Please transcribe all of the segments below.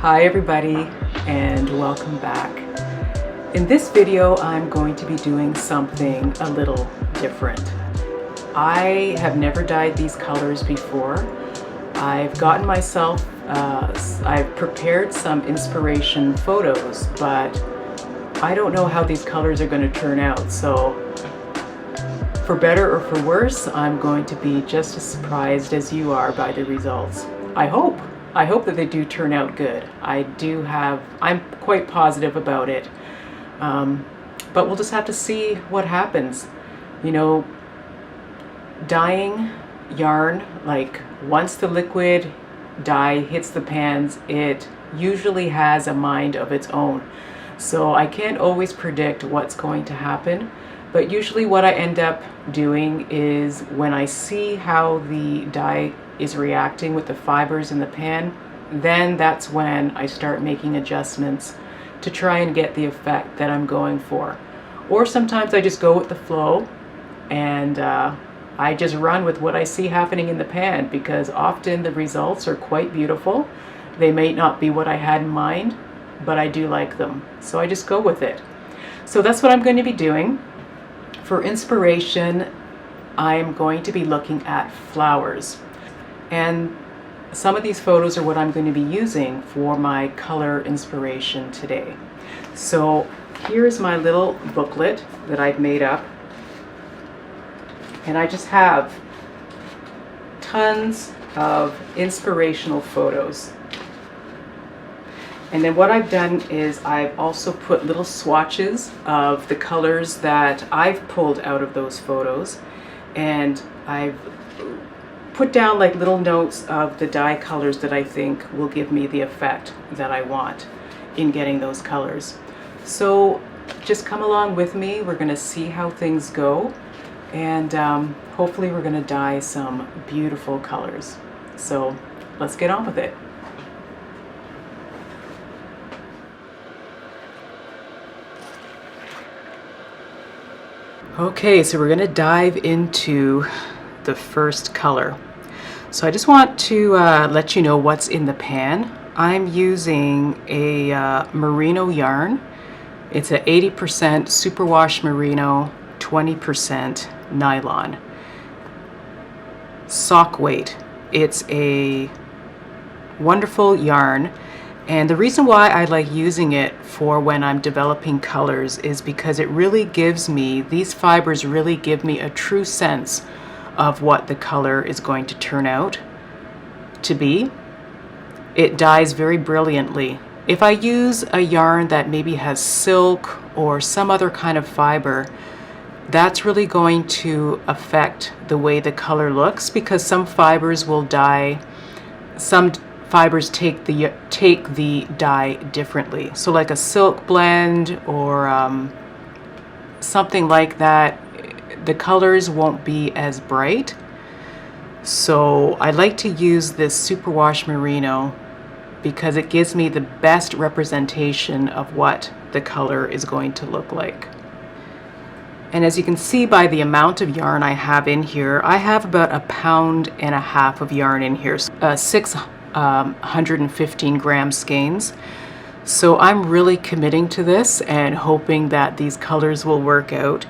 Hi everybody, and welcome back. In this video I'm going to be doing something a little different. I have never dyed these colors before. I've gotten myself, I've prepared some inspiration photos, but I don't know how these colors are going to turn out, so for better or for worse, I'm going to be just as surprised as you are by the results. I hope that they do turn out good. I'm quite positive about it. But we'll just have to see what happens. You know, dyeing yarn, like once the liquid dye hits the pans, it usually has a mind of its own. So I can't always predict what's going to happen. But usually what I end up doing is when I see how the dye is reacting with the fibers in the pan, then that's when I start making adjustments to try and get the effect that I'm going for. Or sometimes I just go with the flow and I just run with what I see happening in the pan, because often the results are quite beautiful. They may not be what I had in mind, but I do like them. So I just go with it. So that's what I'm going to be doing. For inspiration, I'm going to be looking at flowers. And some of these photos are what I'm going to be using for my color inspiration today. So here's my little booklet that I've made up. And I just have tons of inspirational photos. And then what I've done is I've also put little swatches of the colors that I've pulled out of those photos. And I've put down like little notes of the dye colors that I think will give me the effect that I want in getting those colors. So just come along with me. We're going to see how things go, and hopefully we're going to dye some beautiful colors. So let's get on with it. Okay, so we're going to dive into the first color. So I just want to let you know what's in the pan. I'm using a merino yarn. It's a 80% superwash merino, 20% nylon. Sock weight. It's a wonderful yarn. And the reason why I like using it for when I'm developing colors is because it really gives me, these fibers really give me a true sense of what the color is going to turn out to be. It dyes very brilliantly. If I use a yarn that maybe has silk or some other kind of fiber, that's really going to affect the way the color looks, because some fibers will dye, some fibers take the dye differently. So like a silk blend or something like that, the colors won't be as bright. So I like to use this superwash merino because it gives me the best representation of what the color is going to look like. And as you can see by the amount of yarn I have in here, I have about 1.5 pounds of yarn in here, 615 gram skeins. So I'm really committing to this and hoping that these colors will work out.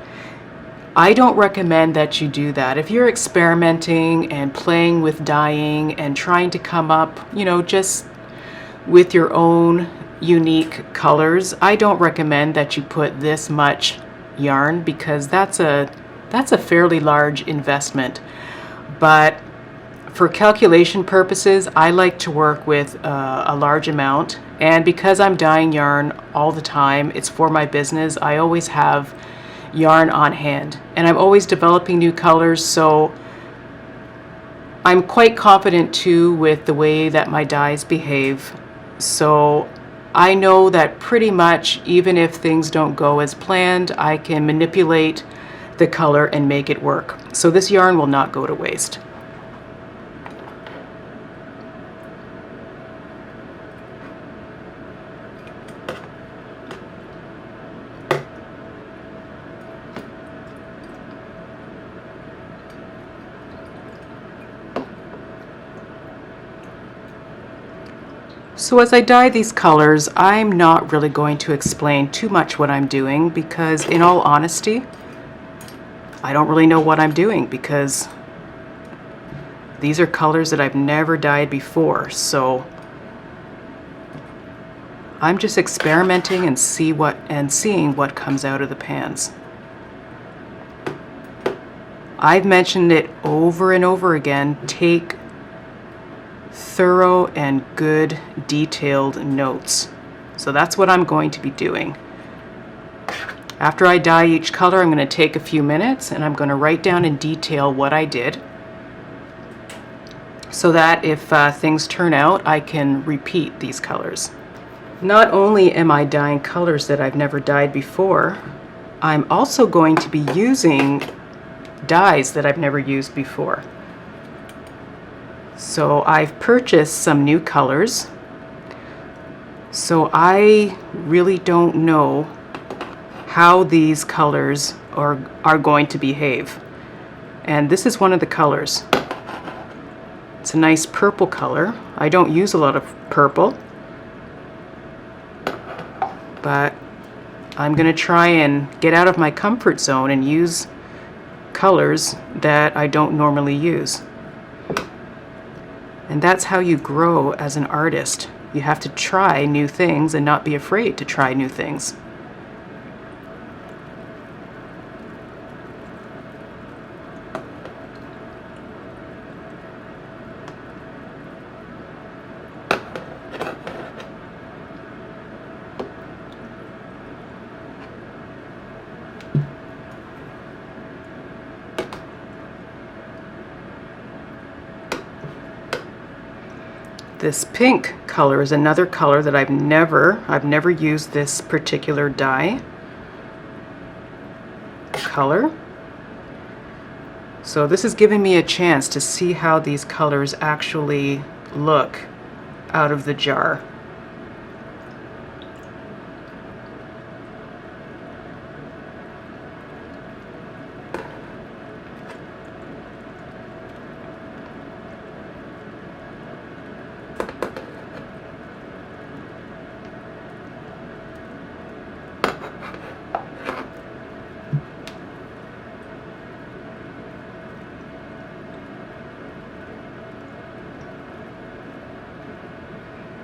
I don't recommend that you do that. If you're experimenting and playing with dyeing and trying to come up, you know, just with your own unique colors, I don't recommend that you put this much yarn, because that's a fairly large investment. But for calculation purposes, I like to work with a large amount. And because I'm dyeing yarn all the time, it's for my business, I always have yarn on hand, and I'm always developing new colors, so I'm quite confident too with the way that my dyes behave. So I know that pretty much even if things don't go as planned, I can manipulate the color and make it work. So this yarn will not go to waste. So as I dye these colors, I'm not really going to explain too much what I'm doing because, in all honesty, I don't really know what I'm doing because these are colors that I've never dyed before. So I'm just experimenting and seeing what comes out of the pans. I've mentioned it over and over again, take thorough and good detailed notes. So that's what I'm going to be doing. After I dye each color, I'm going to take a few minutes and I'm going to write down in detail what I did so that if things turn out, I can repeat these colors. Not only am I dyeing colors that I've never dyed before, I'm also going to be using dyes that I've never used before. So I've purchased some new colors. So I really don't know how these colors are going to behave. And this is one of the colors. It's a nice purple color. I don't use a lot of purple, but I'm going to try and get out of my comfort zone and use colors that I don't normally use. And that's how you grow as an artist. You have to try new things and not be afraid to try new things. This pink color is another color that I've never used this particular dye color. So this is giving me a chance to see how these colors actually look out of the jar.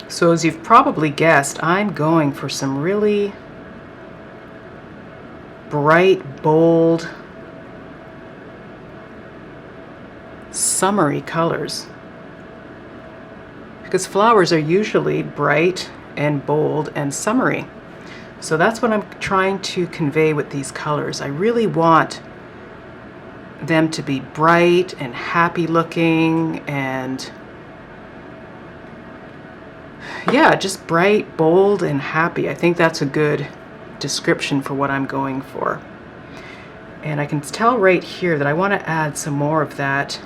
So as you've probably guessed, I'm going for some really bright, bold, summery colors. Because flowers are usually bright and bold and summery. So that's what I'm trying to convey with these colors. I really want them to be bright and happy looking and yeah, just bright, bold, and happy. I think that's a good description for what I'm going for. And I can tell right here that I want to add some more of that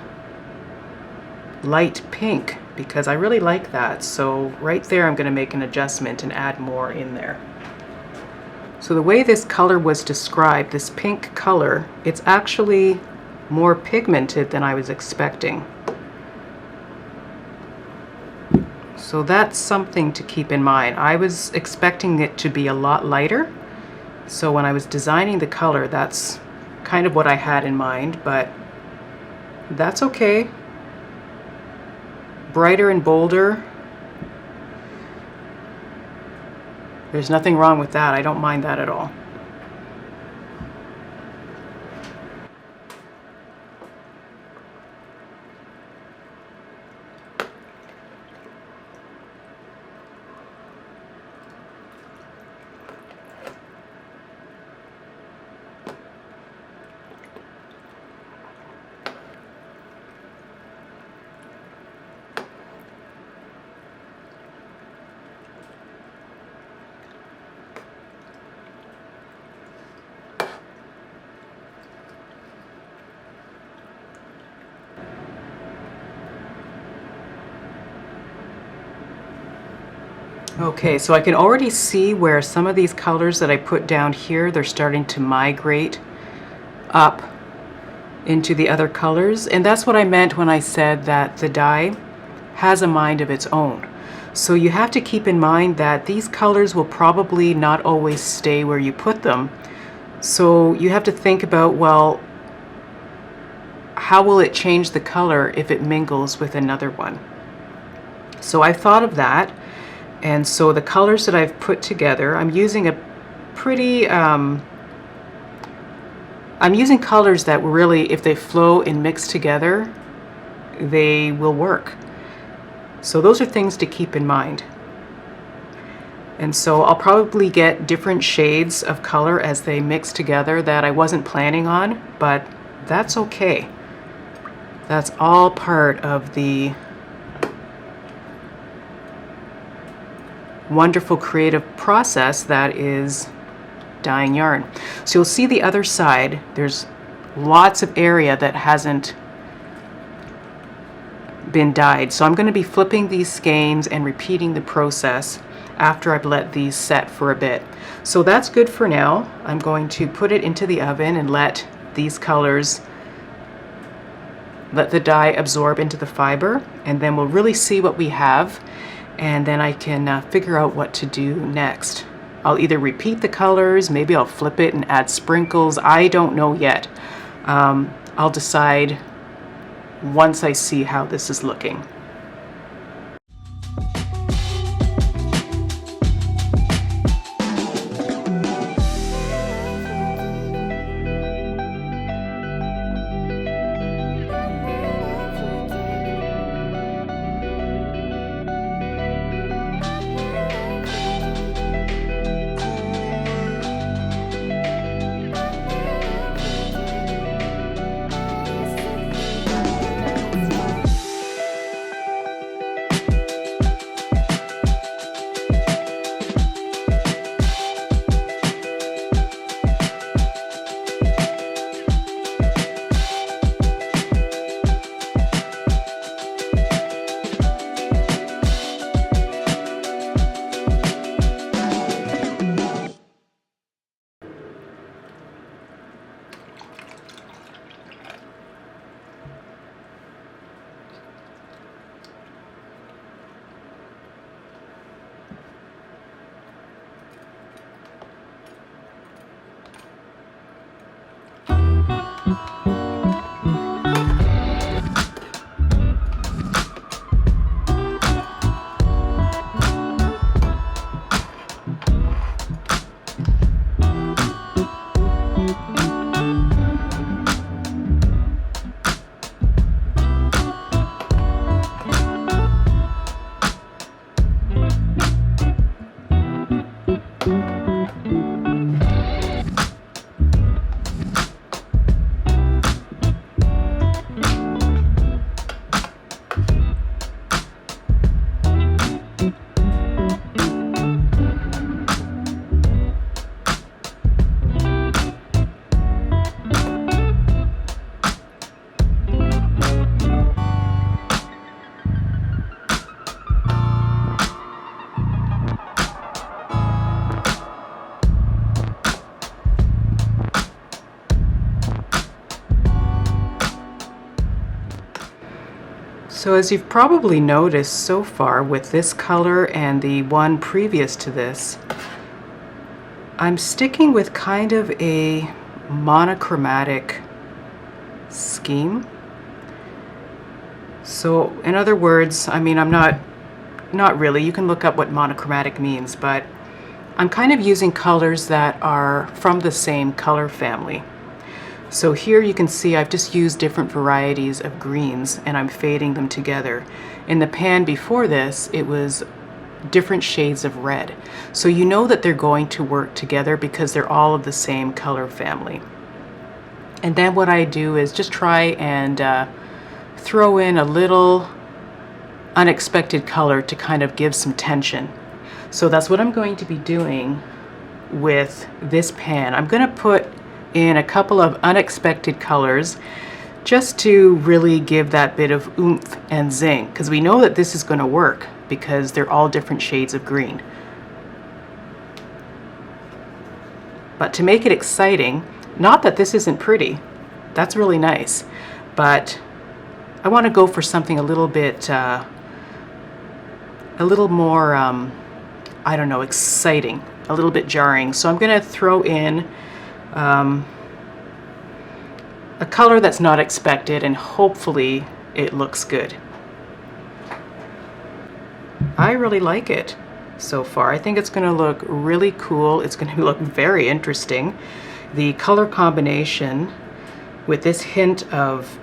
light pink because I really like that. So right there I'm going to make an adjustment and add more in there. So the way this color was described, this pink color, it's actually more pigmented than I was expecting. So that's something to keep in mind. I was expecting it to be a lot lighter. So when I was designing the color, that's kind of what I had in mind, but that's okay. Brighter and bolder. There's nothing wrong with that. I don't mind that at all. Okay, so I can already see where some of these colors that I put down here, they're starting to migrate up into the other colors. And that's what I meant when I said that the dye has a mind of its own. So you have to keep in mind that these colors will probably not always stay where you put them. So you have to think about, well, how will it change the color if it mingles with another one? So I thought of that, and so the colors that I've put together, I'm using I'm using colors that really, if they flow and mix together, they will work. So those are things to keep in mind. And so I'll probably get different shades of color as they mix together that I wasn't planning on, but that's okay. That's all part of the wonderful creative process that is dyeing yarn. So you'll see the other side, there's lots of area that hasn't been dyed. So I'm going to be flipping these skeins and repeating the process after I've let these set for a bit. So that's good for now. I'm going to put it into the oven and let these colors, let the dye absorb into the fiber, and then we'll really see what we have, and then I can figure out what to do next. I'll either repeat the colors, maybe I'll flip it and add sprinkles. I don't know yet. I'll decide once I see how this is looking. So as you've probably noticed so far with this color and the one previous to this, I'm sticking with kind of a monochromatic scheme. So in other words, I mean, I'm not really, you can look up what monochromatic means, but I'm kind of using colors that are from the same color family. So here you can see I've just used different varieties of greens and I'm fading them together. In the pan before this, it was different shades of red. So you know that they're going to work together because they're all of the same color family. And then what I do is just try and throw in a little unexpected color to kind of give some tension. So that's what I'm going to be doing with this pan. I'm going to put in a couple of unexpected colors just to really give that bit of oomph and zing, because we know that this is going to work because they're all different shades of green. But to make it exciting, not that this isn't pretty, that's really nice, but I want to go for something a little bit a little more, I don't know, exciting, a little bit jarring. So I'm going to throw in a color that's not expected, and hopefully it looks good. I really like it so far. I think it's going to look really cool. It's going to look very interesting. The color combination with this hint of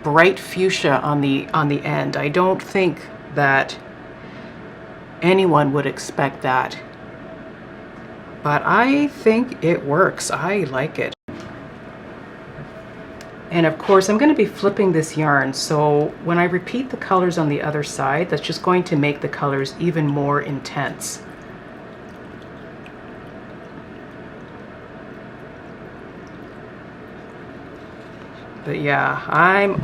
bright fuchsia on the end, I don't think that anyone would expect that, but I think it works. I like it. And of course, I'm going to be flipping this yarn, so when I repeat the colors on the other side, that's just going to make the colors even more intense. But yeah, I'm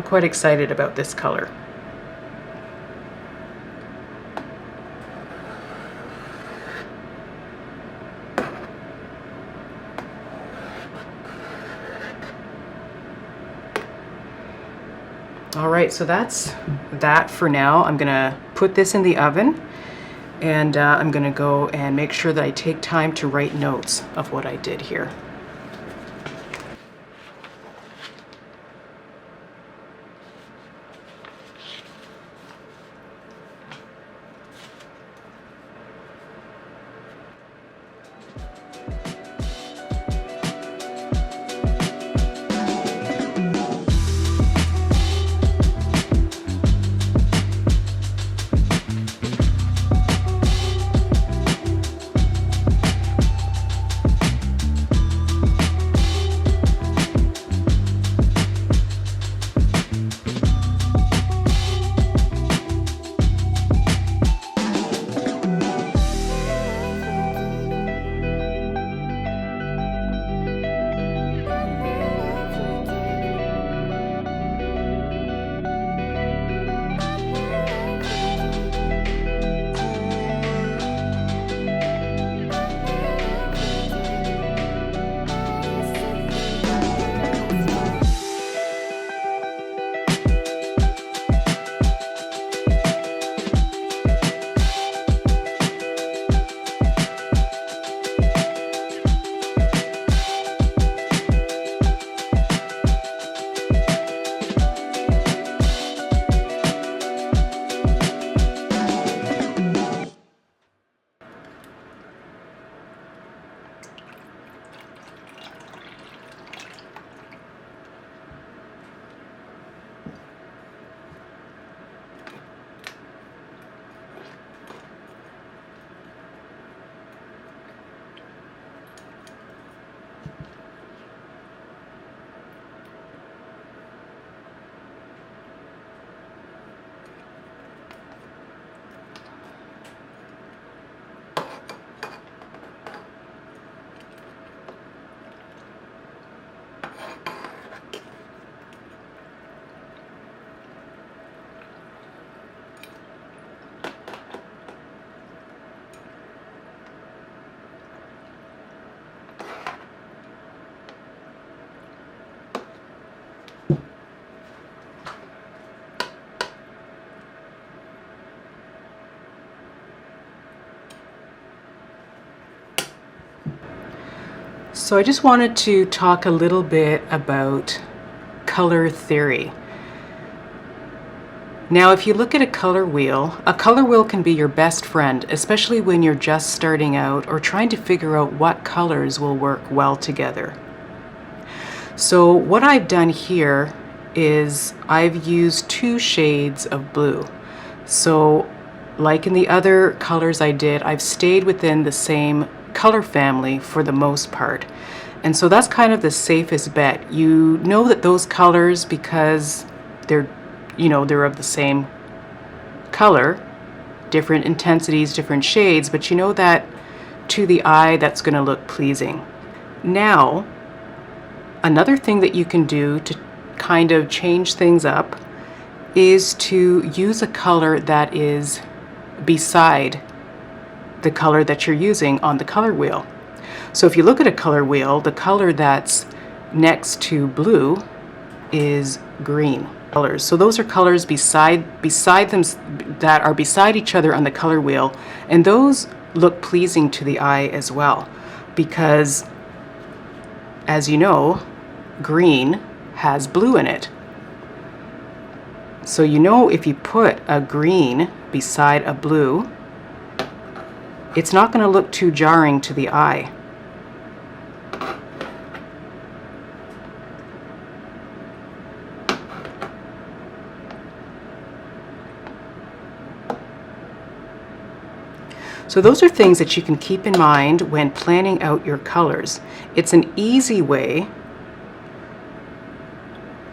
quite excited about this color. All right, so that's that for now. I'm gonna put this in the oven, and I'm gonna go and make sure that I take time to write notes of what I did here. So I just wanted to talk a little bit about color theory. Now, if you look at a color wheel can be your best friend, especially when you're just starting out or trying to figure out what colors will work well together. So what I've done here is I've used 2 shades of blue. So like in the other colors I did, I've stayed within the same color family for the most part. And so that's kind of the safest bet. You know that those colors, because they're of the same color, different intensities, different shades, but you know that to the eye that's going to look pleasing. Now, another thing that you can do to kind of change things up is to use a color that is beside the color that you're using on the color wheel. So if you look at a color wheel, the color that's next to blue is green. colors. So those are colors beside them that are beside each other on the color wheel, and those look pleasing to the eye as well, because as you know, green has blue in it. So you know, if you put a green beside a blue, it's not going to look too jarring to the eye. So those are things that you can keep in mind when planning out your colors. It's an easy way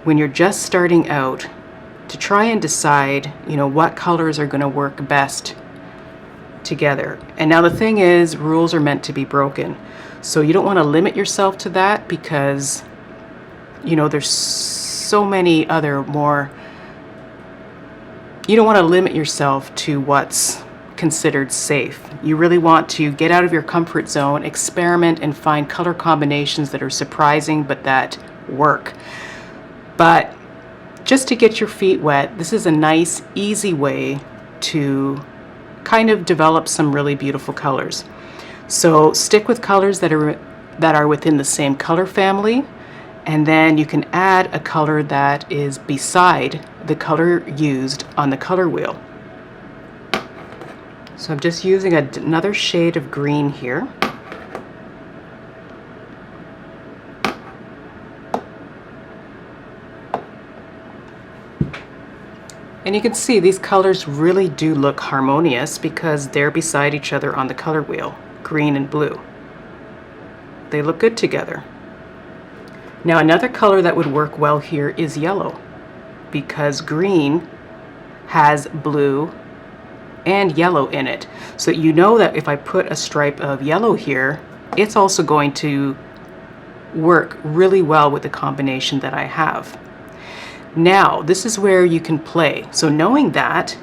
when you're just starting out to try and decide, you know, what colors are going to work best together. And now the thing is, rules are meant to be broken. So you don't want to limit yourself to that, because, you know, there's so many other more, you don't want to limit yourself to what's considered safe. You really want to get out of your comfort zone, experiment, and find color combinations that are surprising but that work. But just to get your feet wet, this is a nice, easy way to kind of develop some really beautiful colors. So stick with colors that are within the same color family, and then you can add a color that is beside the color used on the color wheel. So I'm just using another shade of green here. And you can see these colors really do look harmonious because they're beside each other on the color wheel, green and blue. They look good together. Now another color that would work well here is yellow, because green has blue and yellow in it. So you know that if I put a stripe of yellow here, it's also going to work really well with the combination that I have. Now, this is where you can play. So knowing that,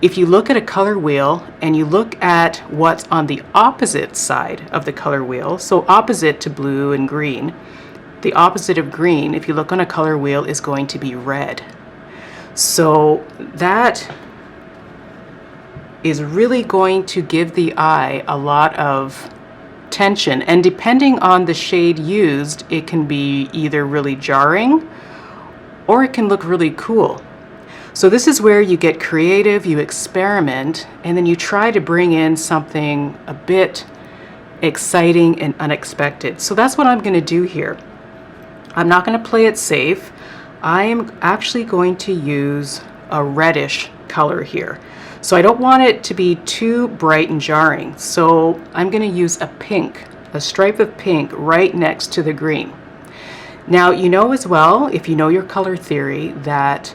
if you look at a color wheel and you look at what's on the opposite side of the color wheel, so opposite to blue and green, the opposite of green, if you look on a color wheel, is going to be red. So that is really going to give the eye a lot of tension, and depending on the shade used, it can be either really jarring or it can look really cool. So this is where you get creative, you experiment, and then you try to bring in something a bit exciting and unexpected. So that's what I'm going to do here. I'm not going to play it safe. I am actually going to use a reddish color here. So I don't want it to be too bright and jarring. So I'm going to use a pink, a stripe of pink right next to the green. Now, you know as well, if you know your color theory, that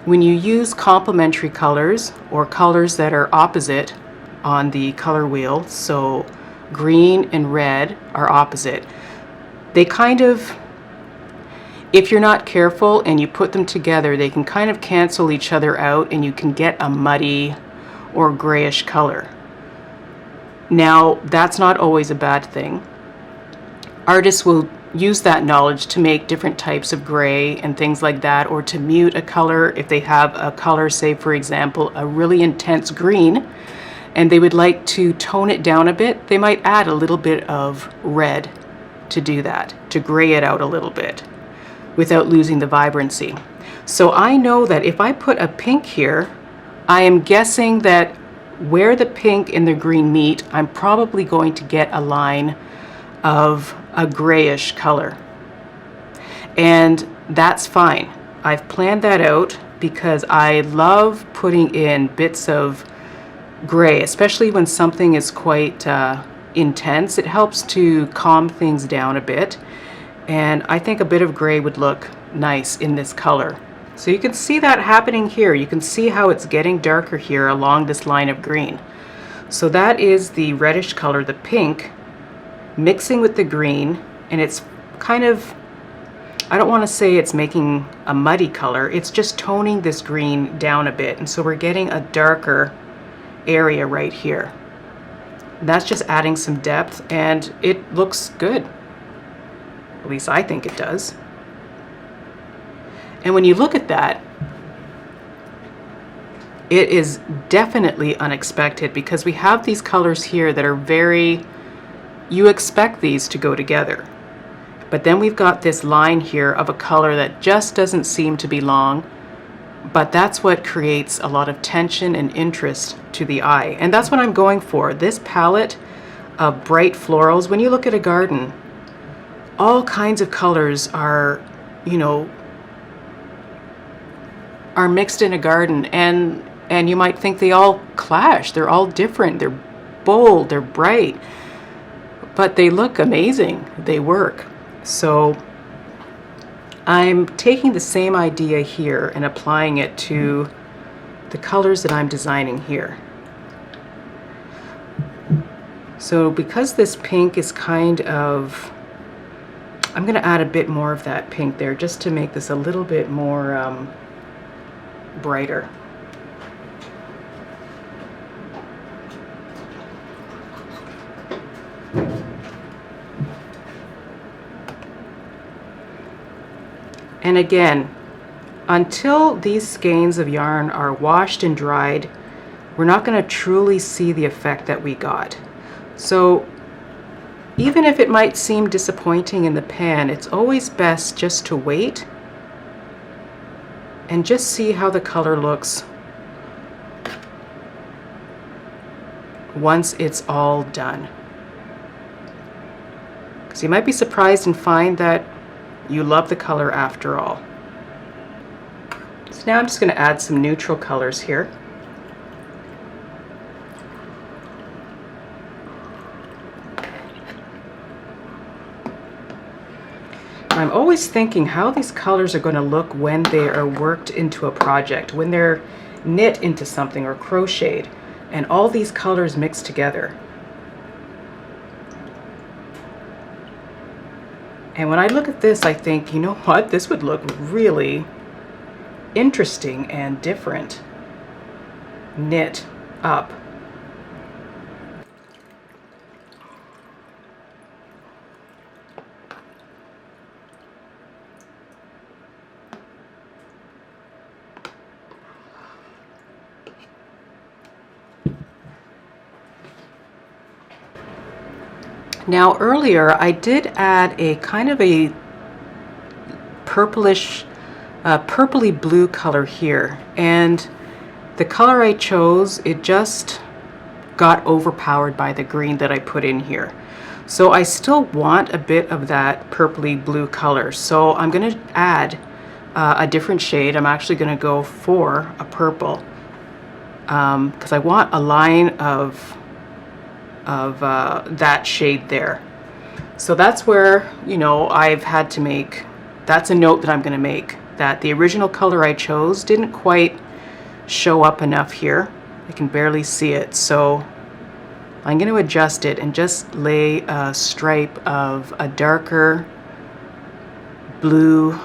when you use complementary colors or colors that are opposite on the color wheel, so green and red are opposite, they kind of, if you're not careful and you put them together, they can kind of cancel each other out and you can get a muddy or grayish color. Now, that's not always a bad thing. Artists will use that knowledge to make different types of gray and things like that, or to mute a color. If they have a color, say for example, a really intense green, and they would like to tone it down a bit, they might add a little bit of red to do that, to gray it out a little bit without losing the vibrancy. So I know that if I put a pink here, I am guessing that where the pink and the green meet, I'm probably going to get a line of a grayish color. And that's fine. I've planned that out because I love putting in bits of gray, especially when something is quite intense. It helps to calm things down a bit. And I think a bit of gray would look nice in this color. So you can see that happening here. You can see how it's getting darker here along this line of green. So that is the reddish color, the pink, mixing with the green, and it's kind of, I don't want to say it's making a muddy color, it's just toning this green down a bit. And so we're getting a darker area right here. And that's just adding some depth, and it looks good. At least I think it does. And when you look at that, it is definitely unexpected, because we have these colors here that are very, you expect these to go together. But then we've got this line here of a color that just doesn't seem to belong, but that's what creates a lot of tension and interest to the eye. And that's what I'm going for. This palette of bright florals, when you look at a garden, all kinds of colors are, you know, are mixed in a garden, and you might think they all clash. They're all different. They're bold, they're bright, but they look amazing. They work. So I'm taking the same idea here and applying it to the colors that I'm designing here. So because this pink is kind of, I'm going to add a bit more of that pink there just to make this a little bit more brighter. And again, until these skeins of yarn are washed and dried, we're not going to truly see the effect that we got. So even if it might seem disappointing in the pan, it's always best just to wait and just see how the color looks once it's all done. Because you might be surprised and find that you love the color after all. So now I'm just going to add some neutral colors here. I'm always thinking how these colors are going to look when they are worked into a project, when they're knit into something or crocheted, and all these colors mixed together. And when I look at this, I think, you know what, this would look really interesting and different knit up. Now earlier I did add a kind of a purplish, purpley blue color here, and the color I chose, it just got overpowered by the green that I put in here. So I still want a bit of that purpley blue color, so I'm going to add a different shade. I'm actually going to go for a purple because I want a line of that shade there. So that's where, you know, I've had to make, that's a note that I'm going to make, that the original color I chose didn't quite show up enough here. I can barely see it, so I'm going to adjust it and just lay a stripe of a darker blue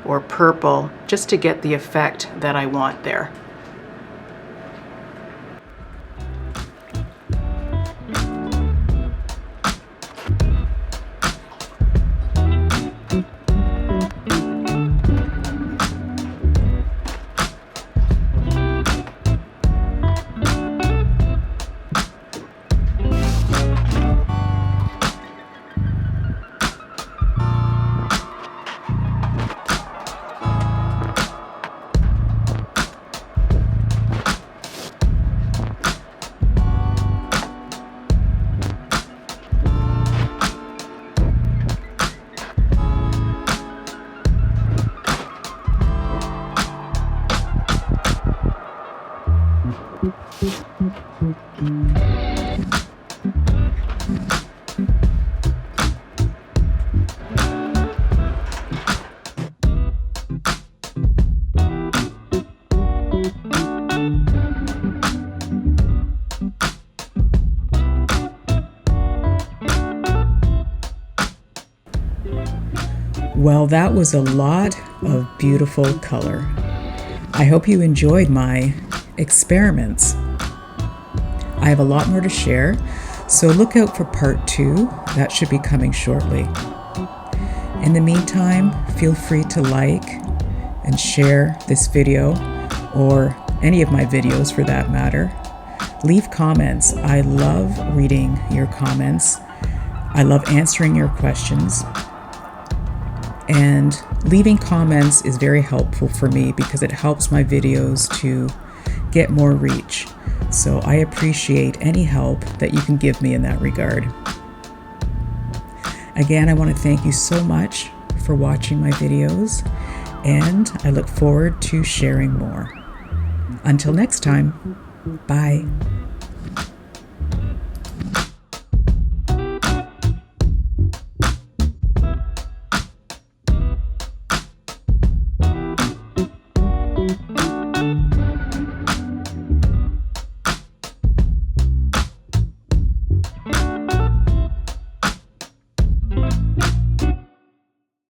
or purple just to get the effect that I want there. Well, that was a lot of beautiful color. I hope you enjoyed my experiments. I have a lot more to share, so look out for part 2. That should be coming shortly. In the meantime, feel free to like and share this video, or any of my videos for that matter. Leave comments. I love reading your comments. I love answering your questions. And leaving comments is very helpful for me because it helps my videos to get more reach. So I appreciate any help that you can give me in that regard. Again, I want to thank you so much for watching my videos, and I look forward to sharing more. Until next time, bye.